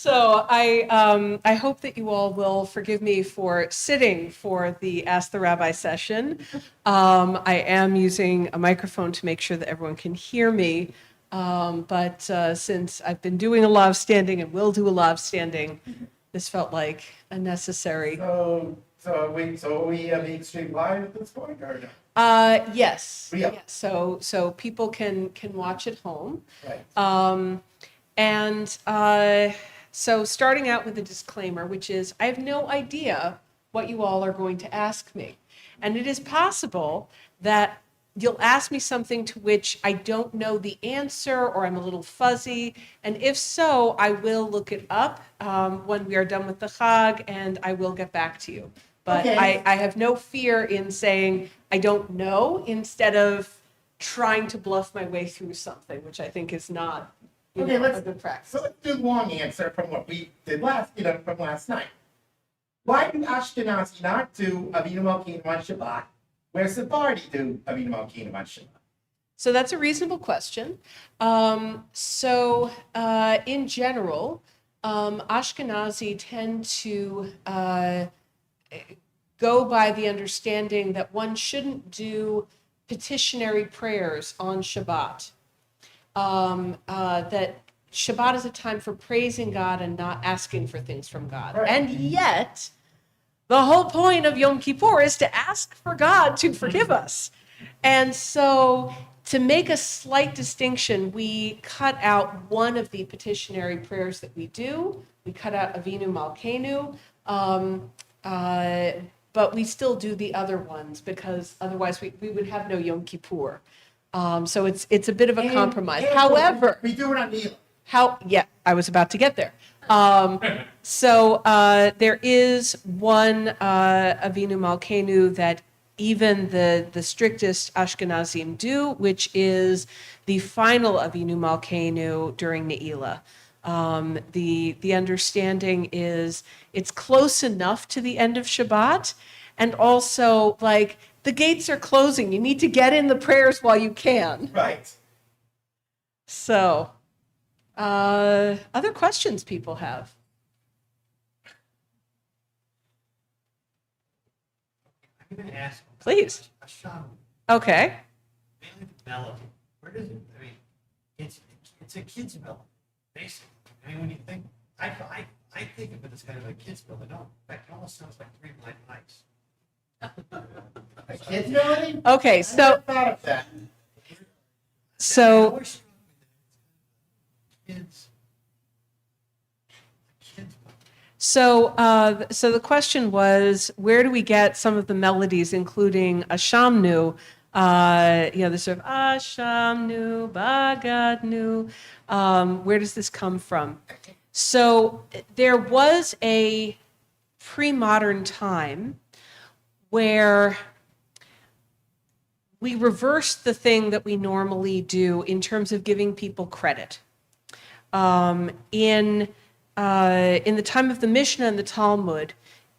So I hope that you all will forgive me for sitting for the Ask the Rabbi session. I am using a microphone to make sure that everyone can hear me. But since I've been doing a lot of standing and will do a lot of standing, this felt like a necessary. So we being streamed live at this point, or no? Yes. Yeah. Yes. So people can watch at home. Right. So starting out with a disclaimer, which is I have no idea what you all are going to ask me. And it is possible that you'll ask me something to which I don't know the answer or I'm a little fuzzy. And if so, I will look it up when we are done with the Chag and I will get back to you. But Okay. I have no fear in saying I don't know instead of trying to bluff my way through something, which I think is not a good practice. So let's do the long answer from what we did from last night. Why do Ashkenazi not do Avinu Malkeinu on Shabbat, where Sephardi do Avinu Malkeinu on Shabbat? So that's a reasonable question. In general, Ashkenazi tend to go by the understanding that one shouldn't do petitionary prayers on Shabbat. That Shabbat is a time for praising God and not asking for things from God. Right. And yet, the whole point of Yom Kippur is to ask for God to forgive us. And so, to make a slight distinction, we cut out one of the petitionary prayers that we do. We cut out Avinu Malkeinu, but we still do the other ones because otherwise we would have no Yom Kippur. So it's a bit of a compromise. However, we do it on Nila. I was about to get there. There is one Avinu Malkeinu that even the strictest Ashkenazim do, which is the final Avinu Malkeinu during Ne'ilah. The understanding is it's close enough to the end of Shabbat, and also like the gates are closing. You need to get in the prayers while you can. Right. So, other questions people have? I'm going to ask. Please. Hashem, Okay. mainly the melody. Where does it? I mean, it's a kid's melody, basically. I mean, when you think, I think of it as kind of a kid's melody. No, in fact, it almost sounds like Three Blind Mice. A kid's melody? Okay. I never thought of that. So Kids. Kids. So the question was, where do we get some of the melodies, including Ashamnu? The sort of Ashamnu, Bagadnu. Where does this come from? So there was a pre-modern time where we reversed the thing that we normally do in terms of giving people credit. In the time of the Mishnah and the Talmud,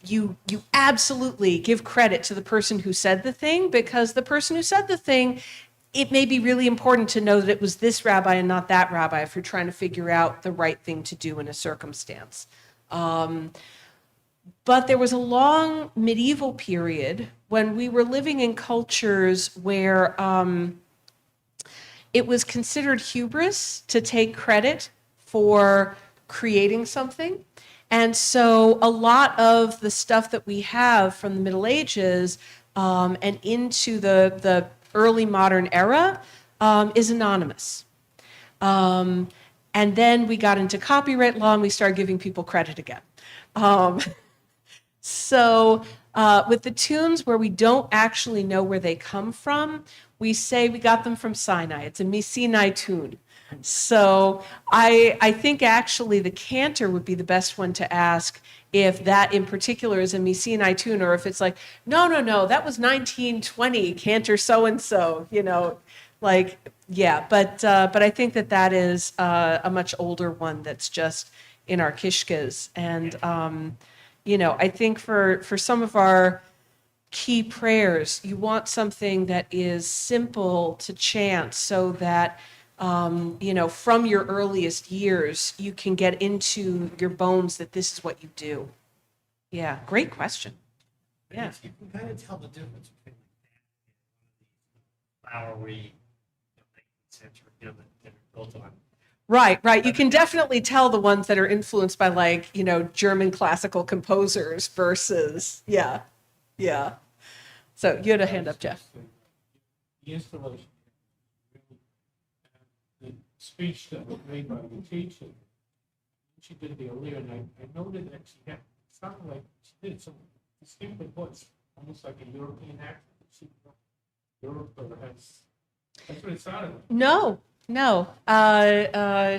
you absolutely give credit to the person who said the thing, because the person who said the thing, it may be really important to know that it was this rabbi and not that rabbi if you're trying to figure out the right thing to do in a circumstance. But there was a long medieval period when we were living in cultures where it was considered hubris to take credit for creating something. And so a lot of the stuff that we have from the Middle Ages and into the early modern era is anonymous. And then we got into copyright law and we started giving people credit again. So with the tunes where we don't actually know where they come from, we say we got them from Sinai. It's a Misinai tune. So I think actually the cantor would be the best one to ask if that in particular is a Misinai tune, or if it's like, no, that was 1920, cantor so-and-so, But I think that is a much older one that's just in our kishkas. And, I think for some of our key prayers, you want something that is simple to chant so that from your earliest years, you can get into your bones that this is what you do. Yeah, great question. Yeah. You can kind of tell the difference between like that and one of these flowery, 19th century, that are built on. Right. You can definitely tell the ones that are influenced by German classical composers versus, yeah. So you had a hand up, Jeff. The installation, the speech that was made by the teacher, she did the earlier, and I noted that she had, sounded like she did some distinctive voice, almost like a European accent. She Europe or that's what it sounded like. No.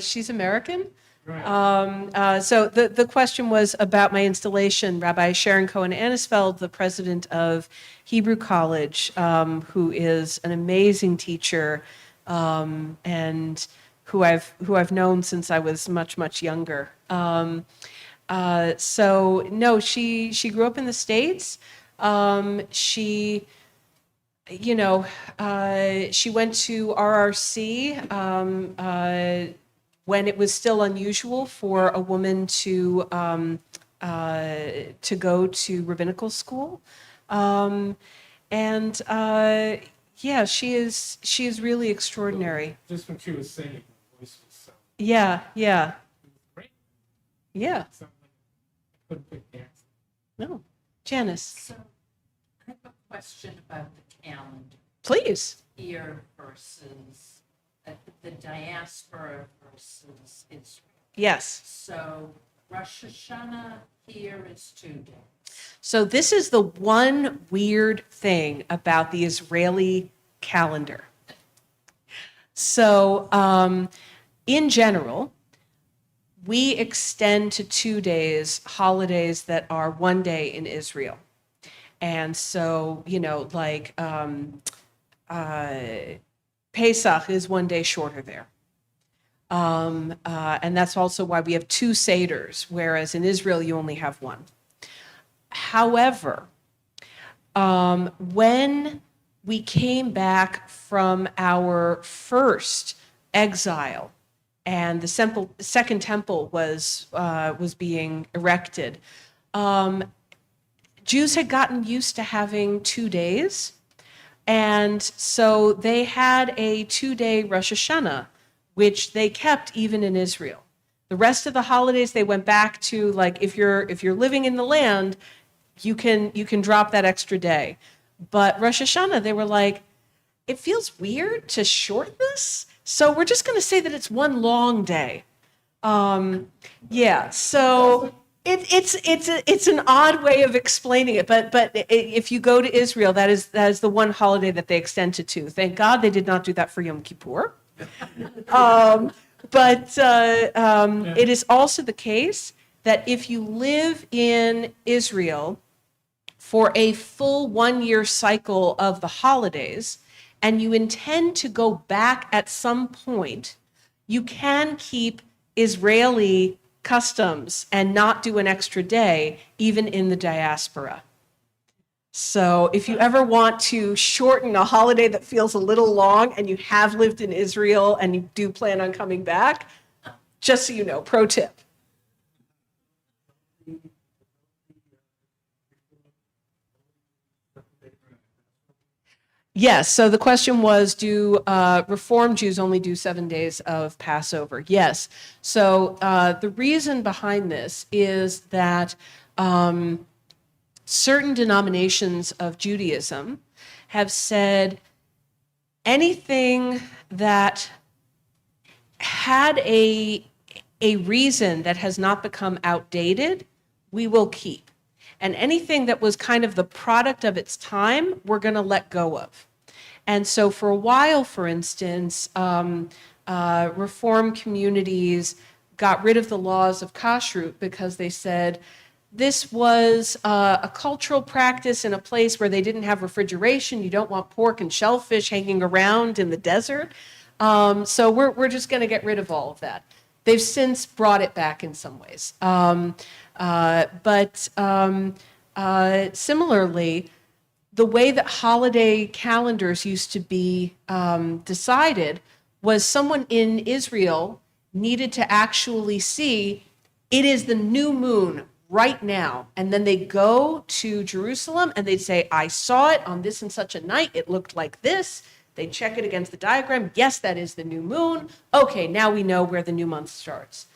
She's American. Right. So the question was about my installation. Rabbi Sharon Cohen-Annisfeld, the president of Hebrew College, who is an amazing teacher, and who I've known since I was much younger. So no, she grew up in the States. She went to RRC when it was still unusual for a woman to go to rabbinical school, yeah, she is really extraordinary. Just when she was singing, her voice was so Yeah. great. Yeah. Something I couldn't pick the accent. No, Janice, So I have a question about the calendar please. here versus the diaspora versus Israel. Yes. So Rosh Hashanah here is 2 days. So this is the one weird thing about the Israeli calendar. So in general, we extend to 2 days holidays that are 1 day in Israel. And so, Pesach is 1 day shorter there. And that's also why we have 2 Seders, whereas in Israel you only have 1. However, when we came back from our first exile and the second temple was being erected, Jews had gotten used to having 2 days. And so they had a 2-day Rosh Hashanah, which they kept even in Israel. The rest of the holidays they went back to, if you're living in the land, you can drop that extra day. But Rosh Hashanah, they were like, it feels weird to short this, so we're just going to say that it's one long day. Yeah, so it's an odd way of explaining it, but if you go to Israel, that is the one holiday that they extend to 2. Thank God they did not do that for Yom Kippur. But it is also the case that if you live in Israel for a full 1-year cycle of the holidays, and you intend to go back at some point, you can keep Israeli customs and not do an extra day, even in the diaspora. So if you ever want to shorten a holiday that feels a little long and you have lived in Israel and you do plan on coming back, just so you know, pro tip. Yes, so the question was, do Reform Jews only do 7 days of Passover? Yes. So the reason behind this is that certain denominations of Judaism have said anything that had a reason that has not become outdated, we will keep. And anything that was kind of the product of its time, we're going to let go of. And so for a while, for instance, Reform communities got rid of the laws of kashrut because they said this was a cultural practice in a place where they didn't have refrigeration. You don't want pork and shellfish hanging around in the desert. So we're just going to get rid of all of that. They've since brought it back in some ways. But similarly, the way that holiday calendars used to be decided was someone in Israel needed to actually see it is the new moon right now. And then they go to Jerusalem and they'd say, I saw it on this and such a night. It looked like this. They check it against the diagram. Yes, that is the new moon. Okay, now we know where the new month starts.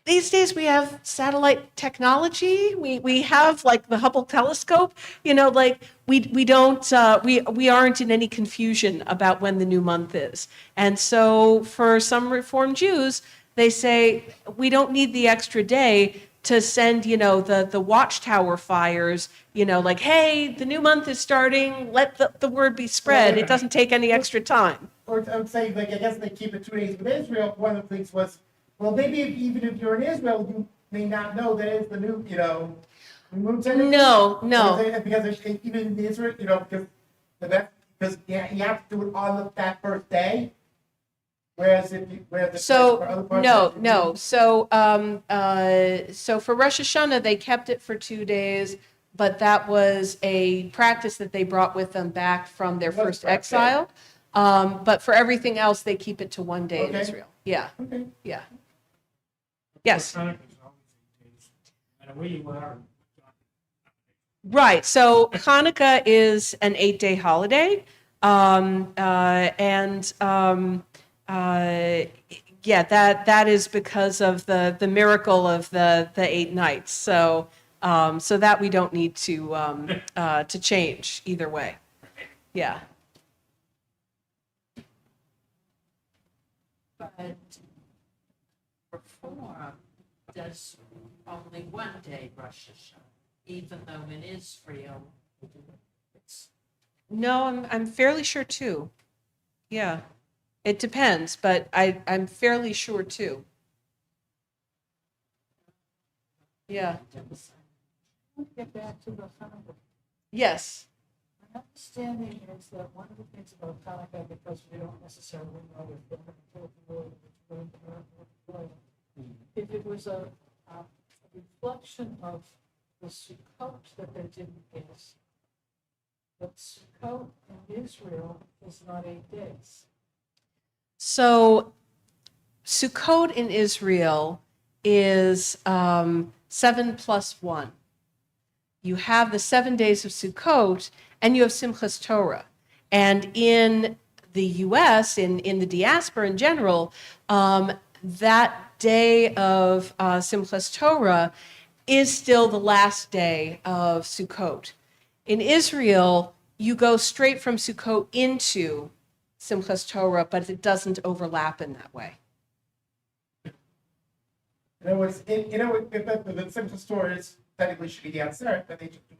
These days we have satellite technology. We have like the Hubble telescope. Like we don't we aren't in any confusion about when the new month is. And so for some Reform Jews, they say we don't need the extra day to send the watchtower fires. Like, hey, the new month is starting. Let the word be spread. It doesn't take any extra time. Or I would say, like, I guess they keep it 2 days with Israel. One of the things was, well, maybe even if you're in Israel, you may not know that it's the new, new moon. No. Because even in Israel, because you have to do it on that first day. Whereas So for other parts no. of the- So for Rosh Hashanah, they kept it for 2 days, but that was a practice that they brought with them back from their That's first correct, exile. But for everything else, they keep it to 1 day in Okay. Israel. Yeah, Okay. yeah. Yes. Hanukkah's always 8 days. No matter where you are. Right. So Hanukkah is an 8-day holiday. Yeah, that is because of the miracle of the 8 nights. So that we don't need to change either way. Yeah. But Reform does only 1 day Rosh Hashanah, even though in Israel, it's No, I'm fairly sure too. Yeah. It depends, but I'm fairly sure too. Yeah. Get back to the Hanukkah. Yes. My understanding is that one of the things about Hanukkah, because we don't necessarily know if we're going to kill the world, if it was a reflection of the Sukkot that they didn't guess. But Sukkot in Israel is not 8 days. So Sukkot in Israel is 7 plus 1. You have the 7 days of Sukkot and you have Simchas Torah. And in the US, in the diaspora in general, that day of Simchas Torah is still the last day of Sukkot. In Israel, you go straight from Sukkot into Simchas Torah, but it doesn't overlap in that way. In other words, if the Simchas Torah is technically should be the answer, then they just do.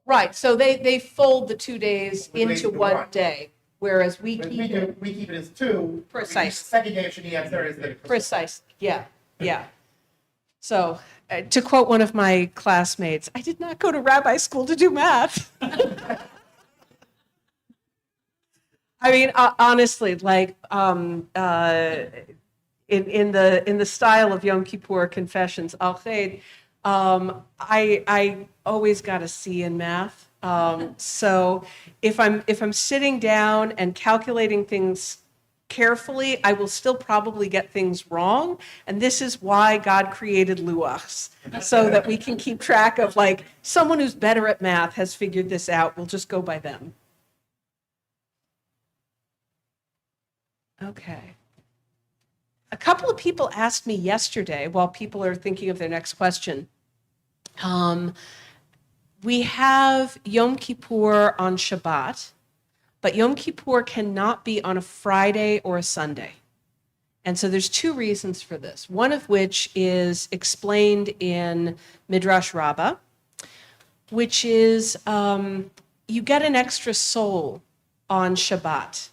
Right, so they fold the 2 days Relate into to 1 one. day, whereas we But keep it we keep it as 2. Precise. The second day of Shani answer is the precise. Yeah. So, to quote one of my classmates, I did not go to rabbi school to do math. I mean, honestly, like in the style of Yom Kippur Confessions, I always got a C in math. So if I'm sitting down and calculating things carefully, I will still probably get things wrong. And this is why God created luachs, so that we can keep track of, like, someone who's better at math has figured this out. We'll just go by them. Okay. A couple of people asked me yesterday, while people are thinking of their next question, we have Yom Kippur on Shabbat, but Yom Kippur cannot be on a Friday or a Sunday. And so there's 2 reasons for this, one of which is explained in Midrash Rabbah, which is you get an extra soul on Shabbat.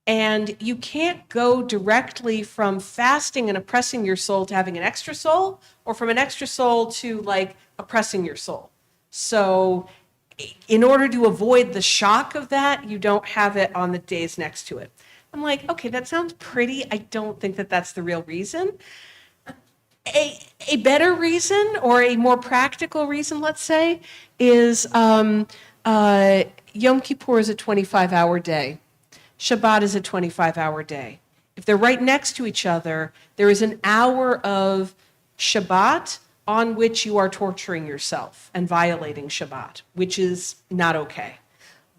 And you can't go directly from fasting and oppressing your soul to having an extra soul, or from an extra soul to, like, oppressing your soul. So in order to avoid the shock of that, you don't have it on the days next to it. I'm like, okay, that sounds pretty. I don't think that that's the real reason. A better reason, or a more practical reason, let's say, is Yom Kippur is a 25-hour day. Shabbat is a 25-hour day. If they're right next to each other, there is an hour of Shabbat on which you are torturing yourself and violating Shabbat, which is not okay.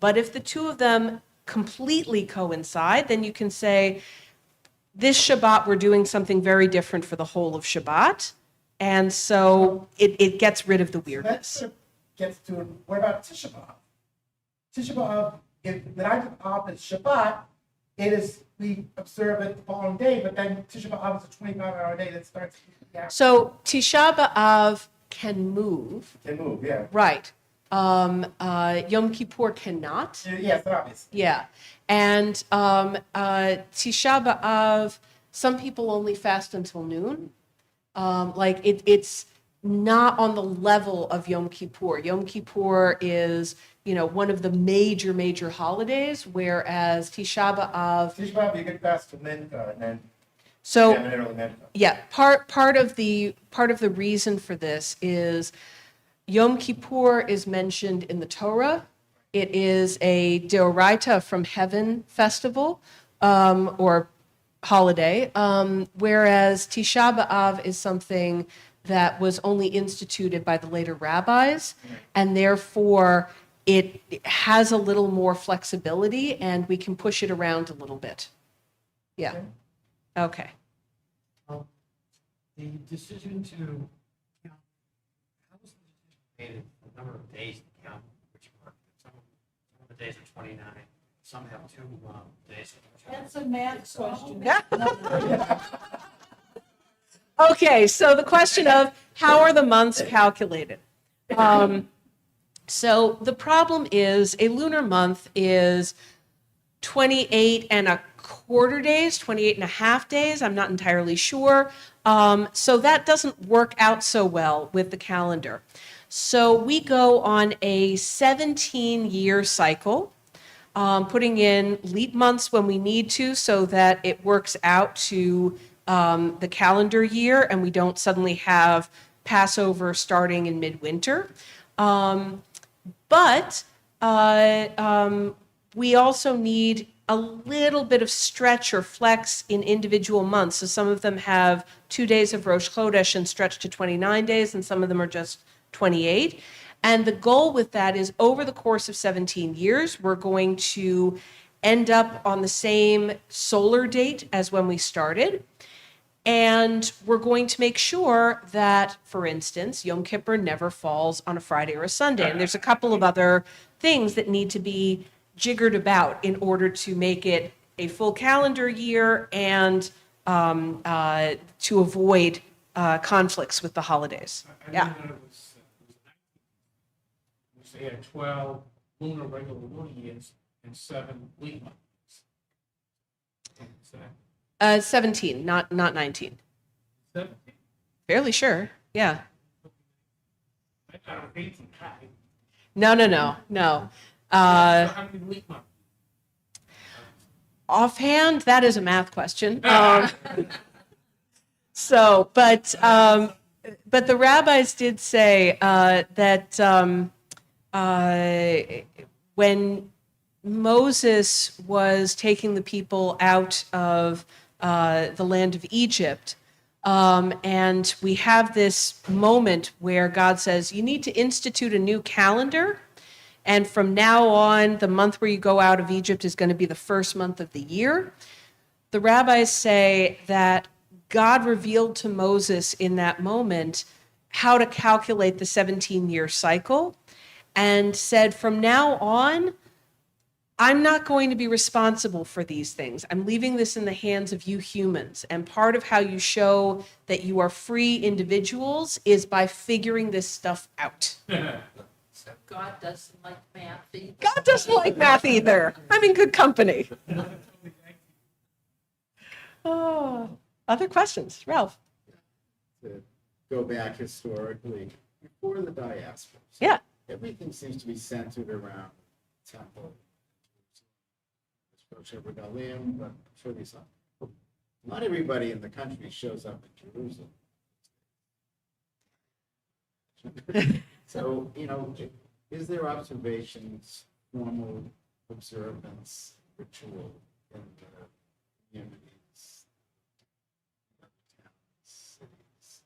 But if the two of them completely coincide, then you can say, this Shabbat, we're doing something very different for the whole of Shabbat. And so it gets rid of the That weirdness. sort of gets to, what about Tisha B'Av? Tisha B'Av, if the night of Av is Shabbat, it is, we observe it the following day, but then Tisha B'Av is a 25-hour day that starts. So Tisha B'Av can move, Can move, yeah. right. Yom Kippur cannot. Yes, obvious. Yeah. And Tisha B'Av, some people only fast until noon. It's not on the level of Yom Kippur. Yom Kippur is, one of the major holidays, whereas Tisha B'Av. Tisha B'Av, you get fast to Mincha, and then So yeah, an early Mincha. yeah, part of the reason for this is Yom Kippur is mentioned in the Torah. It is a deoraita from heaven festival or holiday, whereas Tisha B'Av is something that was only instituted by the later rabbis, and therefore it has a little more flexibility, and we can push it around a little bit. Yeah. Okay. The decision to count, how was the decision made, the number of days to count which work? Some of the days are 29, some have 2 days. That's a math question. Okay, so the question of how are the months calculated? So the problem is a lunar month is 28 and a quarter days, 28 and a half days. I'm not entirely sure. So that doesn't work out so well with the calendar. So we go on a 17-year cycle, putting in leap months when we need to so that it works out to the calendar year and we don't suddenly have Passover starting in midwinter. But we also need a little bit of stretch or flex in individual months. So some of them have 2 days of Rosh Chodesh and stretch to 29 days, and some of them are just 28. And the goal with that is over the course of 17 years, we're going to end up on the same solar date as when we started. And we're going to make sure that, for instance, Yom Kippur never falls on a Friday or a Sunday. And there's a couple of other things that need to be jiggered about in order to make it a full calendar year and to avoid conflicts with the holidays. I Yeah. remember it was 19, which they had 12 lunar regular lunar years and 7 leap months. What's that? 17, not 19. 17? Fairly sure. Yeah. I thought it was 18. No. So how many leap months? Offhand, that is a math question. But the rabbis did say that when Moses was taking the people out of the land of Egypt, and we have this moment where God says, you need to institute a new calendar. And from now on, the month where you go out of Egypt is going to be the first month of the year. The rabbis say that God revealed to Moses in that moment how to calculate the 17-year cycle and said, from now on, I'm not going to be responsible for these things. I'm leaving this in the hands of you humans. And part of how you show that you are free individuals is by figuring this stuff out. So God doesn't like math either. God doesn't like math either. I'm in good company. Oh, other questions? Ralph? To go back historically, before the diaspora. Yeah. Everything seems to be centered around the temple. Regalim, but I'm sure these not everybody in the country shows up in Jerusalem. So, is there observations, formal observance, ritual in the communities, other towns, cities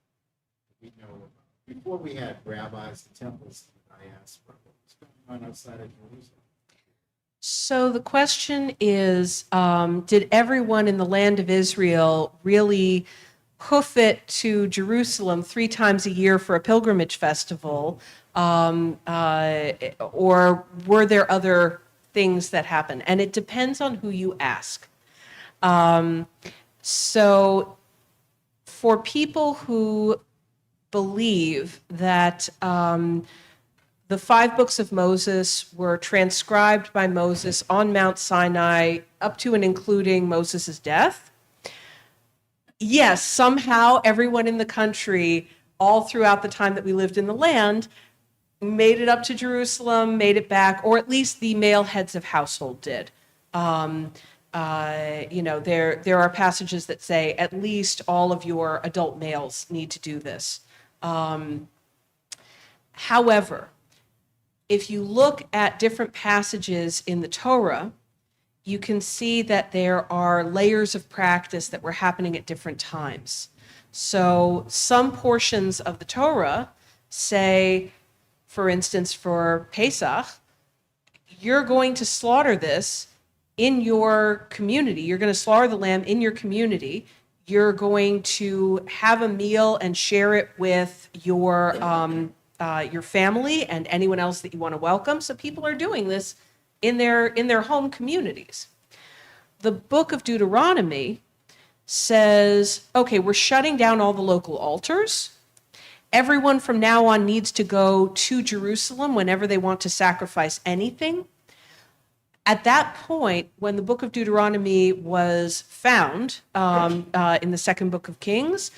that we know about? Before we had rabbis and temples in the diaspora, what was going on outside of Jerusalem? So the question is, did everyone in the land of Israel really hoof it to Jerusalem 3 times a year for a pilgrimage festival? Or were there other things that happened? And it depends on who you ask. So for people who believe that the 5 books of Moses were transcribed by Moses on Mount Sinai up to and including Moses' death, yes, somehow everyone in the country, all throughout the time that we lived in the land, made it up to Jerusalem, made it back, or at least the male heads of household did. There are passages that say at least all of your adult males need to do this. However, if you look at different passages in the Torah, you can see that there are layers of practice that were happening at different times. So some portions of the Torah say, for instance, for Pesach, you're going to slaughter this in your community. You're going to slaughter the lamb in your community. You're going to have a meal and share it with your family and anyone else that you want to welcome. So people are doing this in their home communities. The book of Deuteronomy says, okay, we're shutting down all the local altars. Everyone from now on needs to go to Jerusalem whenever they want to sacrifice anything. At that point, when the book of Deuteronomy was found in the second book of Kings,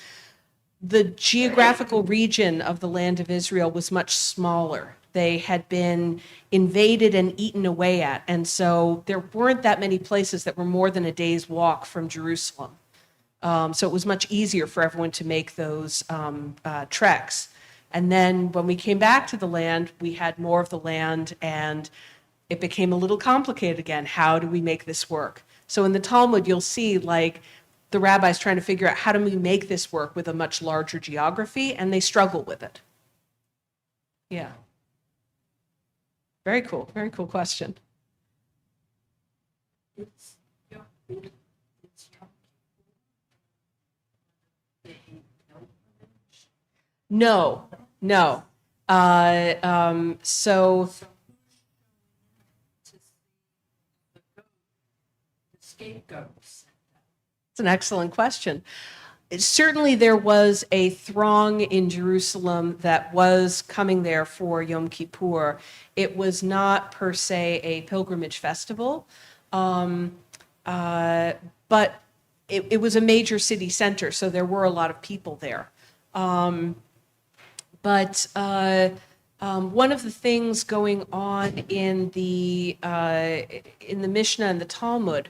the geographical region of the land of Israel was much smaller. They had been invaded and eaten away at. And so there weren't that many places that were more than a day's walk from Jerusalem. So it was much easier for everyone to make those treks. And then when we came back to the land, we had more of the land and it became a little complicated again. How do we make this work? So in the Talmud, you'll see like the rabbis trying to figure out how do we make this work with a much larger geography, and they struggle with it. Yeah. Very cool question. It's Yom Kippur. It's Yom Kippur. The pilgrimage. No. So To see the scapegoats. it's an excellent question. Certainly there was a throng in Jerusalem that was coming there for Yom Kippur. It was not per se a pilgrimage festival, but it was a major city center, so there were a lot of people there. But one of the things going on in the Mishnah and the Talmud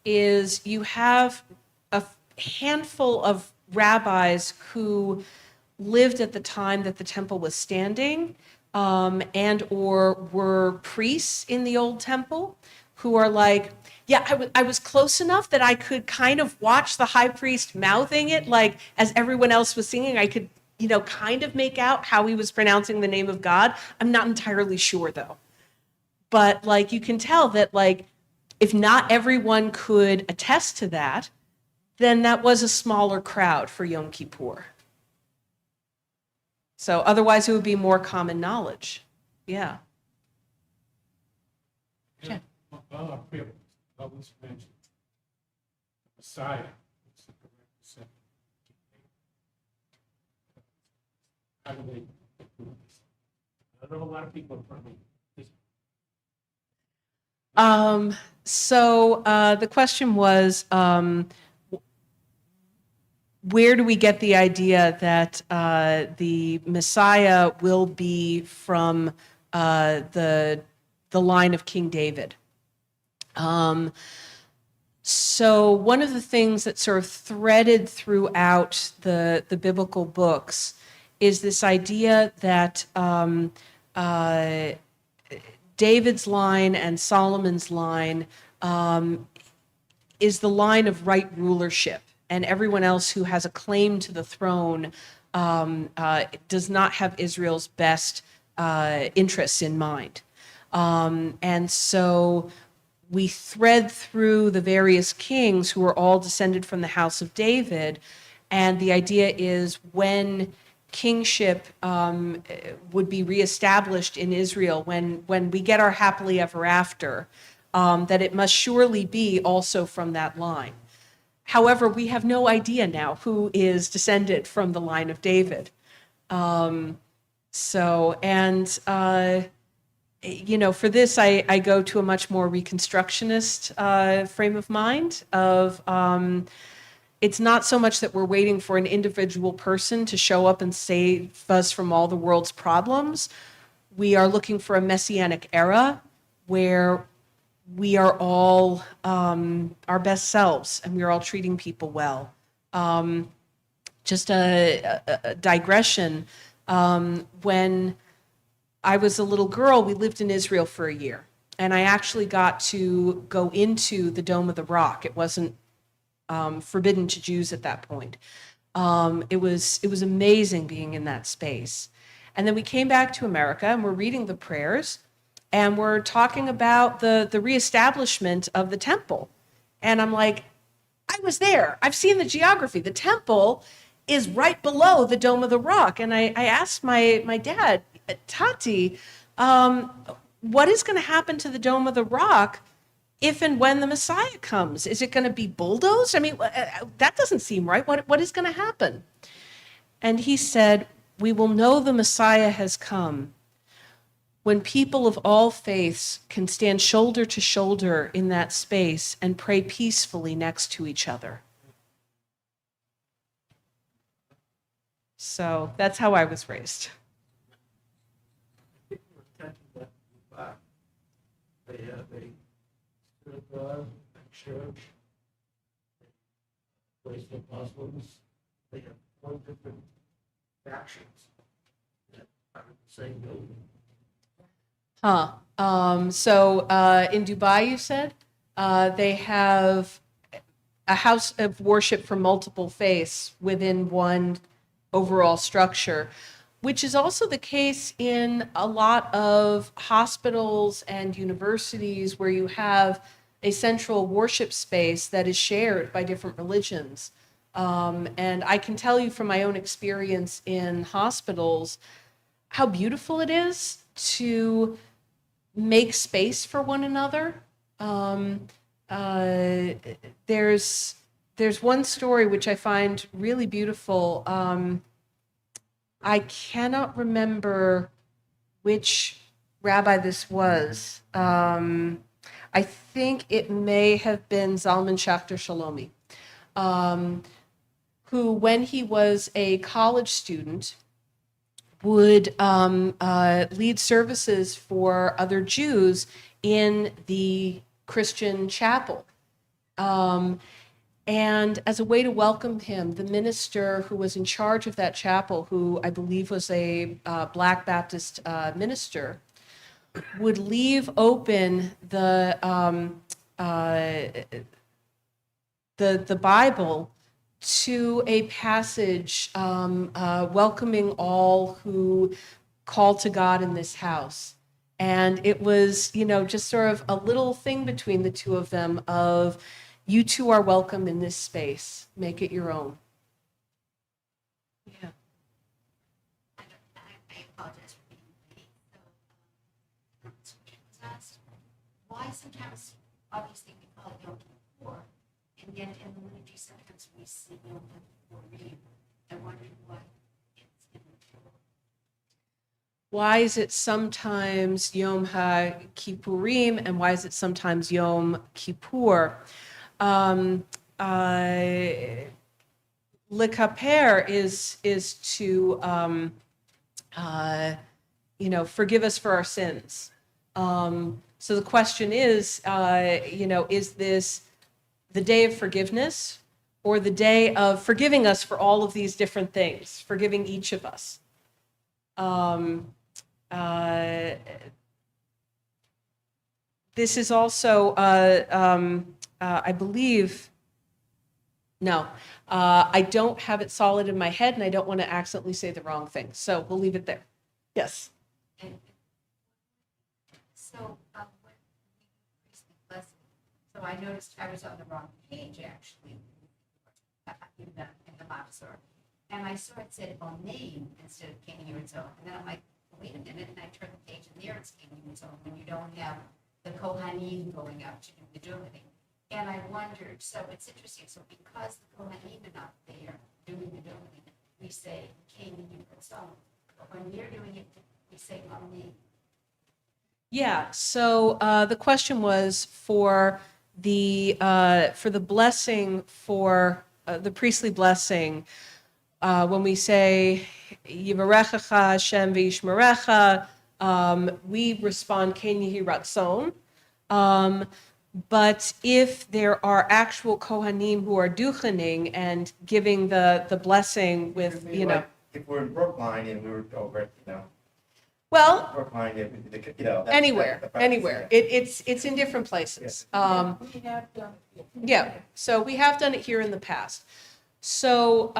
is you have a handful of rabbis who lived at the time that the temple was standing, and or were priests in the old temple, who are like, yeah, I was close enough that I could kind of watch the high priest mouthing it, like as everyone else was singing, I could, kind of make out how he was pronouncing the name of God. I'm not entirely sure though. But like you can tell that like if not everyone could attest to that, then that was a smaller crowd for Yom Kippur. So otherwise it would be more common knowledge. Yeah. Yeah. Always mentioned Messiah. It's the correct descent. How do they prove this? I know a lot of people are probably. So the question was, where do we get the idea that the Messiah will be from the line of King David? So one of the things that sort of threaded throughout the biblical books is this idea that David's line and Solomon's line is the line of right rulership, and everyone else who has a claim to the throne does not have Israel's best interests in mind. And so we thread through the various kings who are all descended from the house of David, and the idea is when kingship would be reestablished in Israel, when we get our happily ever after, that it must surely be also from that line. However, we have no idea now who is descended from the line of David. For this, I go to a much more reconstructionist frame of mind of it's not so much that we're waiting for an individual person to show up and save us from all the world's problems. We are looking for a messianic era where we are all our best selves and we are all treating people well. Just a digression. When I was a little girl, we lived in Israel for a year, and I actually got to go into the Dome of the Rock. It wasn't forbidden to Jews at that point. It was amazing being in that space. And then we came back to America, and we're reading the prayers, and we're talking about the reestablishment of the temple. And I'm like, I was there. I've seen the geography. The temple is right below the Dome of the Rock. And I asked my dad, Tati, what is going to happen to the Dome of the Rock if and when the Messiah comes? Is it going to be bulldozed? I mean, that doesn't seem right. What is going to happen? And he said, we will know the Messiah has come when people of all faiths can stand shoulder to shoulder in that space and pray peacefully next to each other. So that's how I was raised. They have a synagogue, a church, a place for Muslims. They have 4 different factions that are in the same building. So in Dubai, you said, they have a house of worship for multiple faiths within one overall structure, which is also the case in a lot of hospitals and universities where you have a central worship space that is shared by different religions. And I can tell you from my own experience in hospitals how beautiful it is to make space for one another. There's one story which I find really beautiful. I cannot remember which rabbi this was. I think it may have been Zalman Schachter Shalomi, who, when he was a college student, would lead services for other Jews in the Christian chapel. And as a way to welcome him, the minister who was in charge of that chapel, who I believe was a Black Baptist minister, would leave open the Bible to a passage welcoming all who call to God in this house. And it was, just sort of a little thing between the two of them of, you two are welcome in this space. Make it your own. Yeah. I apologize for being late. So, was asked, why sometimes, obviously, we call it Yom Kippur, and yet in the liturgy sometimes we see Yom Kippurim. I wondered why it's in the plural. Why is it sometimes Yom HaKippurim and why is it sometimes Yom Kippur? Lekaper is to forgive us for our sins. So the question is this the day of forgiveness or the day of forgiving us for all of these different things, forgiving each of us? This is also I believe, no, I don't have it solid in my head and I don't want to accidentally say the wrong thing. So we'll leave it there. Yes. And so, when we increased the blessing, so I noticed I was on the wrong page, actually, in the Mavsor. And I saw it said Onaim instead of King Yerutzon. And then I'm like, wait a minute, and I turned the page, and there it's King Yerutzon, when you don't have the Kohanim going up to do the doing. And I wondered, so it's interesting, so because the Kohanim are not there doing the doing, we say King Yerutzon. But when we're doing it, we say Onaim. Yeah, so the question was for the blessing, for the priestly blessing, when we say Yivarechecha Hashem v'yishmerecha, we respond Ken Yehi Ratzon. But if there are actual Kohanim who are duchening and giving the blessing with, It'd be like if we're in Brookline and we were over at, well, Brookline, that's- anywhere, that's the practice, anywhere. yeah. It's in different places. We have done it. Yeah, so we have done it here in the past. So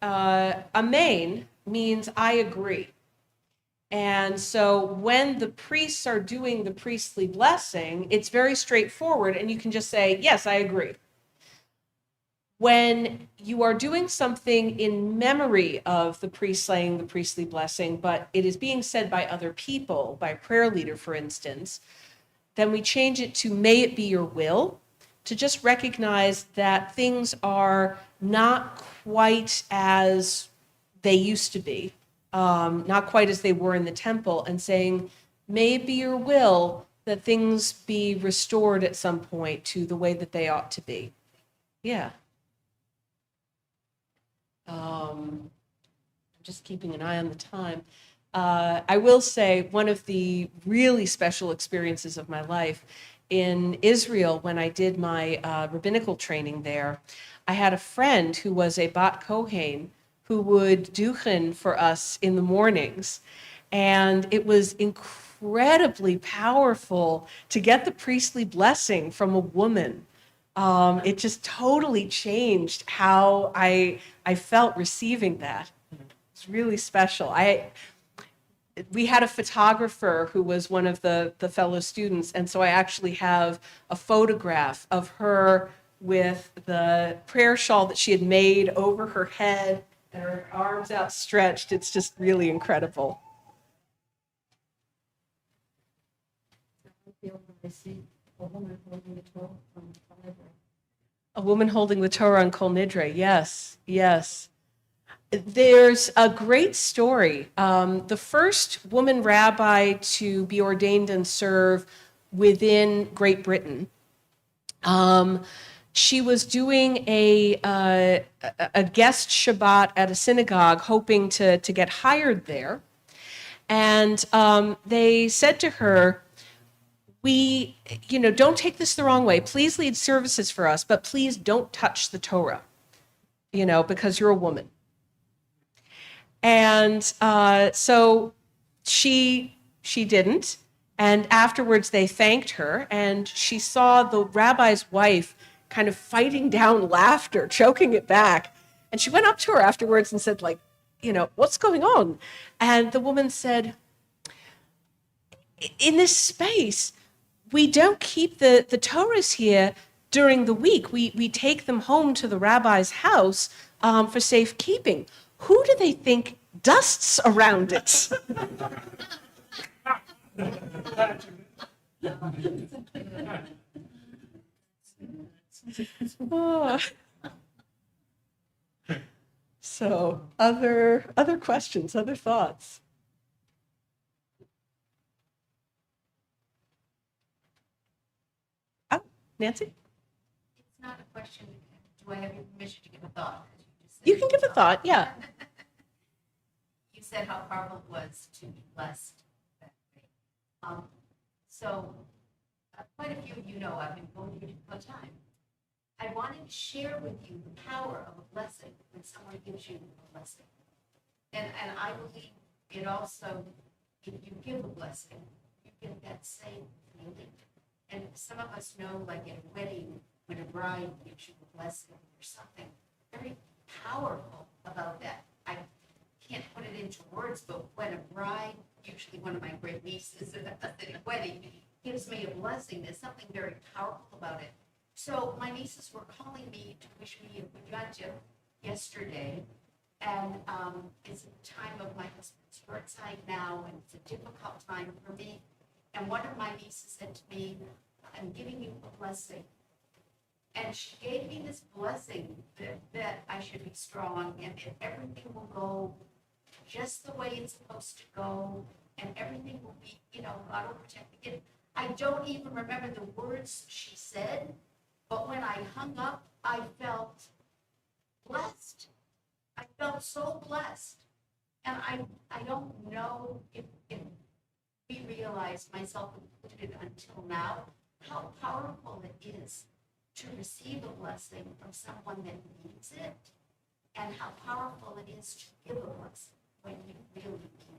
amen means I agree. And so when the priests are doing the priestly blessing, it's very straightforward and you can just say, yes, I agree. When you are doing something in memory of the priest saying the priestly blessing, but it is being said by other people, by a prayer leader, for instance, then we change it to may it be your will, to just recognize that things are not quite as they used to be, not quite as they were in the temple, and saying, may it be your will that things be restored at some point to the way that they ought to be. Yeah. I'm just keeping an eye on the time. I will say one of the really special experiences of my life in Israel, when I did my rabbinical training there, I had a friend who was a Bat Kohen who would duchen for us in the mornings. And it was incredibly powerful to get the priestly blessing from a woman. It just totally changed how I felt receiving that. It's really special. We had a photographer who was one of the fellow students, and so I actually have a photograph of her with the prayer shawl that she had made over her head and her arms outstretched. It's just really incredible. A woman holding the Torah on Kol Nidre, yes, yes. There's a great story. The first woman rabbi to be ordained and serve within Great Britain, she was doing a guest Shabbat at a synagogue, hoping to get hired there. And they said to her, don't take this the wrong way. Please lead services for us, but please don't touch the Torah, because you're a woman. And so she didn't. And afterwards they thanked her, and she saw the rabbi's wife kind of fighting down laughter, choking it back. And she went up to her afterwards and said, what's going on? And the woman said, in this space, we don't keep the Torahs here during the week. We take them home to the rabbi's house for safekeeping. Who do they think dusts around it? Oh. So, other questions, other thoughts? Oh, Nancy? It's not a question, do I have your permission to give a thought? You can give a thought, yeah. You said how powerful it was to be blessed that way. So, quite a few of you know I've been going through a difficult time. I wanted to share with you the power of a blessing when someone gives you a blessing. And I believe it also, if you give a blessing, you get that same feeling. And some of us know, like at a wedding, when a bride gives you a blessing. There's something very powerful about that. I can't put it into words, but when a bride, usually one of my great nieces at a wedding, gives me a blessing, there's something very powerful about it. So my nieces were calling me to wish me a good yesterday, and it's a time of my husband's birthday now, and it's a difficult time for me. And one of my nieces said to me, I'm giving you a blessing. And she gave me this blessing that I should be strong and that everything will go just the way it's supposed to go, and everything will be, God will protect me. I don't even remember the words she said, but when I hung up, I felt blessed. I felt so blessed. And I don't know if we realize, myself included until now, how powerful it is to receive a blessing from someone that needs it, and how powerful it is to give a blessing when you really can.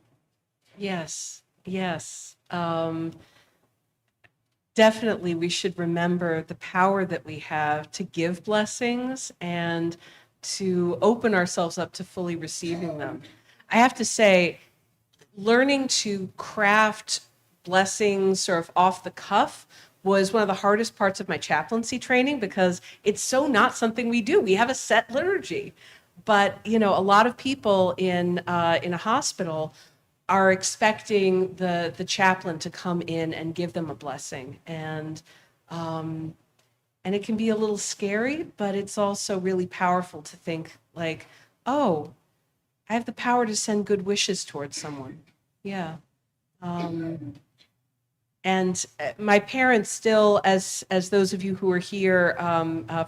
Yes, yes. Definitely, we should remember the power that we have to give blessings and to open ourselves up to fully receiving them. I have to say, learning to craft blessings sort of off the cuff was one of the hardest parts of my chaplaincy training, because it's so not something we do. We have a set liturgy. But, a lot of people in a hospital are expecting the chaplain to come in and give them a blessing. And it can be a little scary, but it's also really powerful to think like, oh, I have the power to send good wishes towards someone. Yeah. And my parents still, as those of you who were here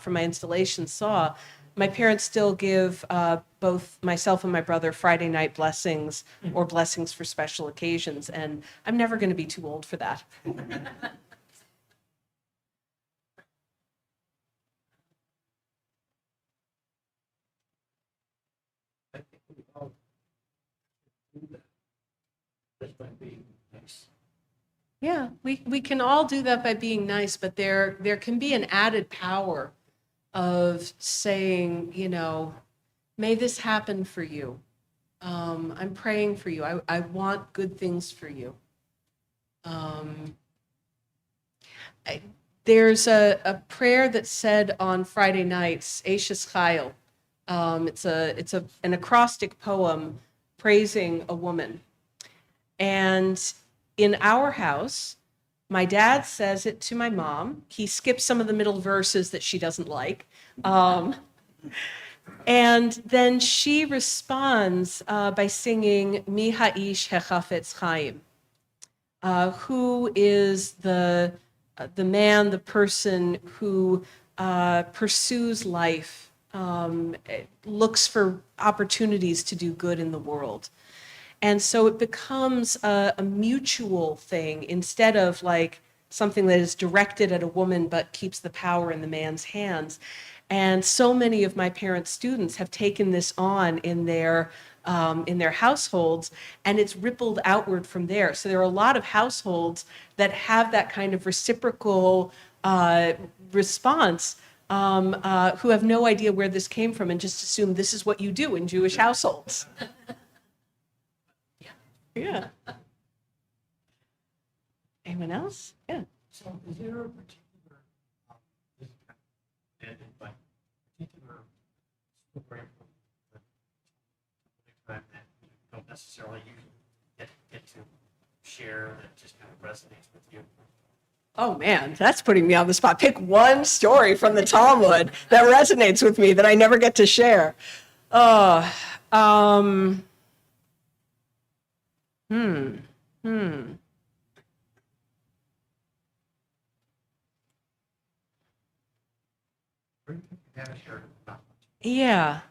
for my installation saw, my parents still give both myself and my brother Friday night blessings or blessings for special occasions. And I'm never going to be too old for that. I think we all do that. Just by being nice. Yeah, we can all do that by being nice, but there can be an added power of saying, may this happen for you. I'm praying for you. I want good things for you. There's a prayer that's said on Friday nights, Ashes Chayil. It's an acrostic poem praising a woman. And in our house, my dad says it to my mom. He skips some of the middle verses that she doesn't like. And then she responds by singing Mi Ha'ish Hechafetz Chaim, who is the man, the person who pursues life, looks for opportunities to do good in the world. And so it becomes a mutual thing instead of like something that is directed at a woman but keeps the power in the man's hands. And so many of my parents' students have taken this on in their households, and it's rippled outward from there. So there are a lot of households that have that kind of reciprocal response, who have no idea where this came from and just assume this is what you do in Jewish households. Yeah. Anyone else? Yeah. So is there a particular, this is kind of ended, but particular story from the time that you don't necessarily usually get to share that just kind of resonates with you? Oh man, that's putting me on the spot. Pick one story from the Talmud that resonates with me that I never get to share. Haven't shared about. Yeah.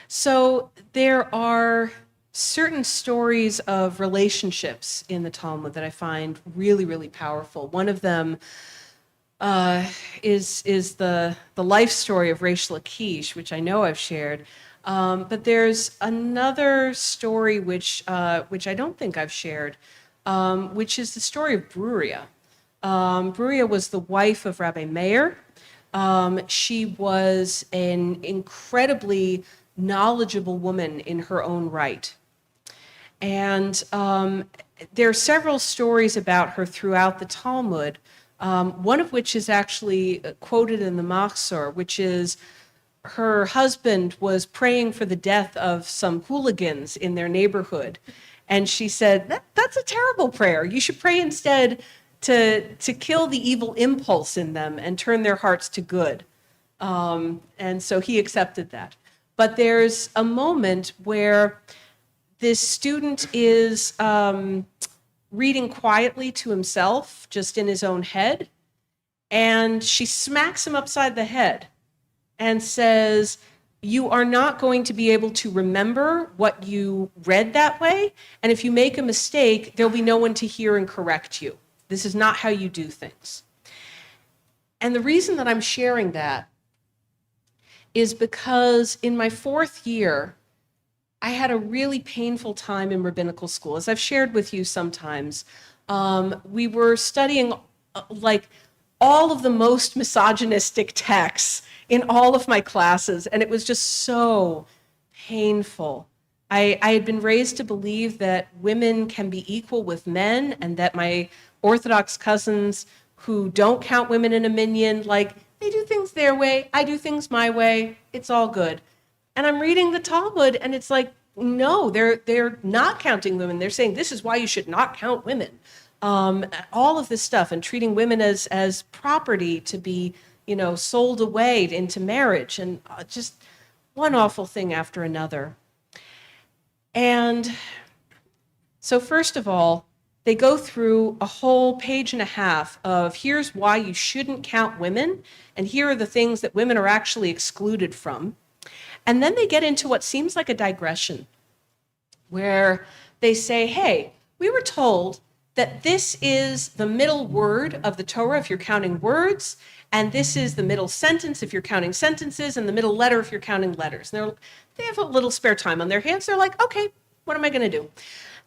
So there are certain stories of relationships in the Talmud that I find really, really powerful. One of them is the life story of Reish Lakish, which I know I've shared. But there's another story which I don't think I've shared, which is the story of Bruria. Bruria was the wife of Rabbi Meir, She was an incredibly knowledgeable woman in her own right. And there are several stories about her throughout the Talmud, one of which is actually quoted in the Machzor, which is her husband was praying for the death of some hooligans in their neighborhood. And she said, that's a terrible prayer. You should pray instead to kill the evil impulse in them and turn their hearts to good. And so he accepted that. But there's a moment where this student is reading quietly to himself, just in his own head, and she smacks him upside the head and says, you are not going to be able to remember what you read that way, and if you make a mistake, there'll be no one to hear and correct you. This is not how you do things. And the reason that I'm sharing that is because in my 4th year, I had a really painful time in rabbinical school. As I've shared with you sometimes, we were studying like all of the most misogynistic texts in all of my classes, and it was just so painful. I had been raised to believe that women can be equal with men, and that my Orthodox cousins who don't count women in a minyan, like, they do things their way, I do things my way, it's all good. And I'm reading the Talmud, and it's like, no, they're not counting women. They're saying this is why you should not count women. All of this stuff, and treating women as property to be, sold away into marriage, and just one awful thing after another. And so first of all, they go through a whole page and a half of here's why you shouldn't count women, and here are the things that women are actually excluded from. And then they get into what seems like a digression, where they say, hey, we were told that this is the middle word of the Torah if you're counting words, and this is the middle sentence if you're counting sentences, and the middle letter if you're counting letters. And they have a little spare time on their hands. They're like, okay, what am I going to do?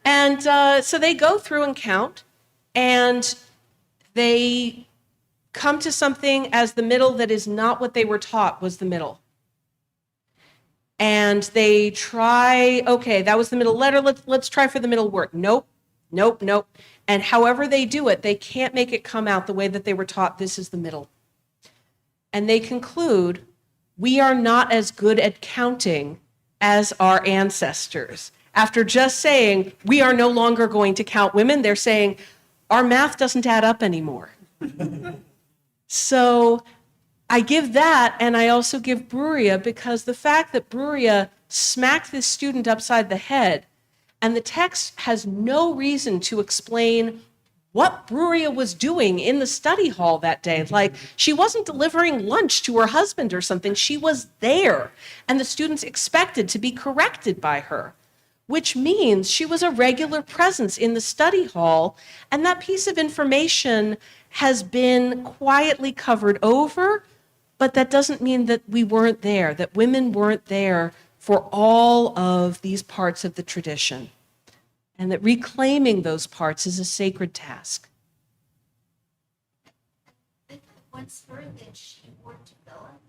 And so they go through and count, and they come to something as the middle that is not what they were taught was the middle. And they try, okay, that was the middle letter, let's try for the middle word. Nope. And however they do it, they can't make it come out the way that they were taught this is the middle. And they conclude, we are not as good at counting as our ancestors. After just saying, we are no longer going to count women, they're saying, our math doesn't add up anymore. So I give that, and I also give Bruria, because the fact that Bruria smacked this student upside the head, and the text has no reason to explain what Bruria was doing in the study hall that day. Like, she wasn't delivering lunch to her husband or something. She was there, and the students expected to be corrected by her, which means she was a regular presence in the study hall, and that piece of information has been quietly covered over. But that doesn't mean that we weren't there, that women weren't there for all of these parts of the tradition, and that reclaiming those parts is a sacred task. I once heard that she wore tefillin.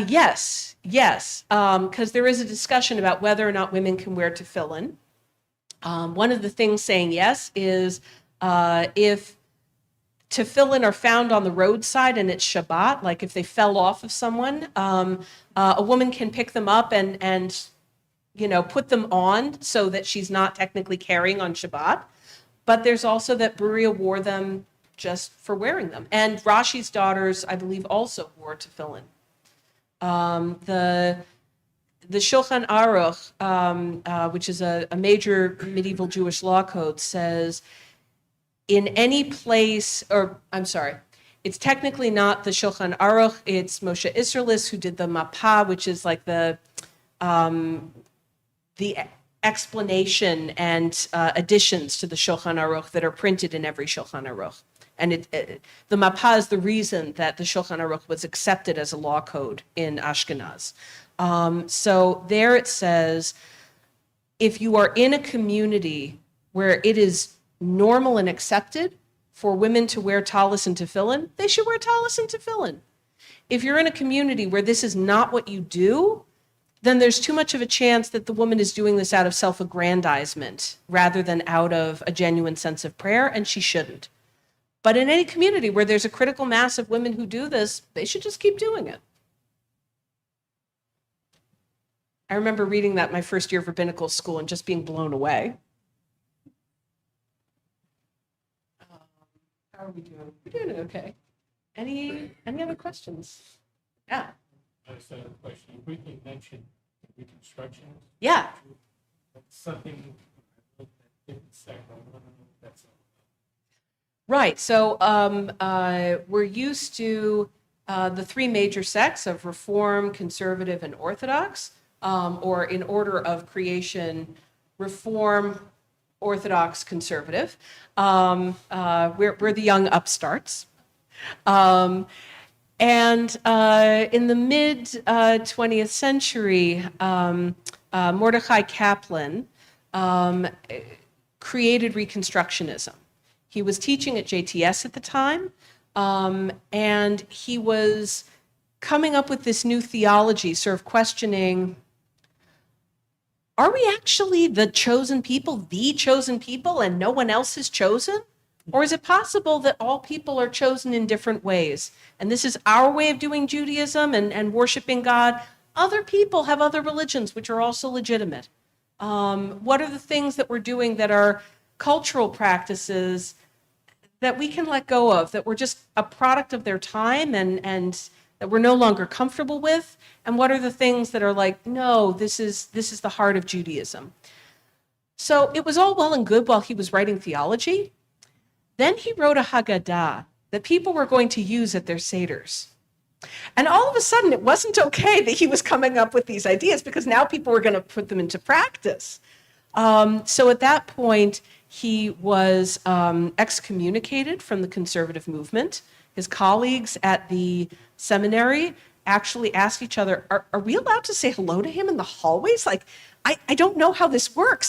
Yes, because there is a discussion about whether or not women can wear tefillin. One of the things saying yes is if tefillin are found on the roadside and it's Shabbat, like if they fell off of someone, a woman can pick them up and put them on so that she's not technically carrying on Shabbat. But there's also that Bruria wore them just for wearing them. And Rashi's daughters, I believe, also wore tefillin. The Shulchan Aruch, which is a major medieval Jewish law code, says in any place, it's technically not the Shulchan Aruch, it's Moshe Isserlis who did the Mapah, which is like the explanation and additions to the Shulchan Aruch that are printed in every Shulchan Aruch. And the Mapah is the reason that the Shulchan Aruch was accepted as a law code in Ashkenaz. So there it says, if you are in a community where it is normal and accepted for women to wear tallis and tefillin, they should wear tallis and tefillin. If you're in a community where this is not what you do, then there's too much of a chance that the woman is doing this out of self-aggrandizement rather than out of a genuine sense of prayer, and she shouldn't. But in any community where there's a critical mass of women who do this, they should just keep doing it. I remember reading that my first year of rabbinical school and just being blown away. How are we doing? We're doing okay. Any other questions? Yeah. I just had a question. You briefly mentioned Reconstruction. Yeah. That's something that didn't say. I don't know if that's Right. So we're used to the three major sects of Reform, Conservative, and Orthodox, or in order of creation, Reform, Orthodox, Conservative. We're the young upstarts. And in the mid 20th century, Mordecai Kaplan created Reconstructionism. He was teaching at JTS at the time, and he was coming up with this new theology, sort of questioning, are we actually the chosen people, and no one else is chosen? Or is it possible that all people are chosen in different ways? And this is our way of doing Judaism and worshiping God. Other people have other religions, which are also legitimate. What are the things that we're doing that are cultural practices that we can let go of, that were just a product of their time and that we're no longer comfortable with? And what are the things that are like, no, this is the heart of Judaism? So it was all well and good while he was writing theology. Then he wrote a Haggadah that people were going to use at their Seders. And all of a sudden, it wasn't okay that he was coming up with these ideas because now people were going to put them into practice. So at that point, he was excommunicated from the conservative movement. His colleagues at the seminary actually asked each other, are we allowed to say hello to him in the hallways? Like, I don't know how this works.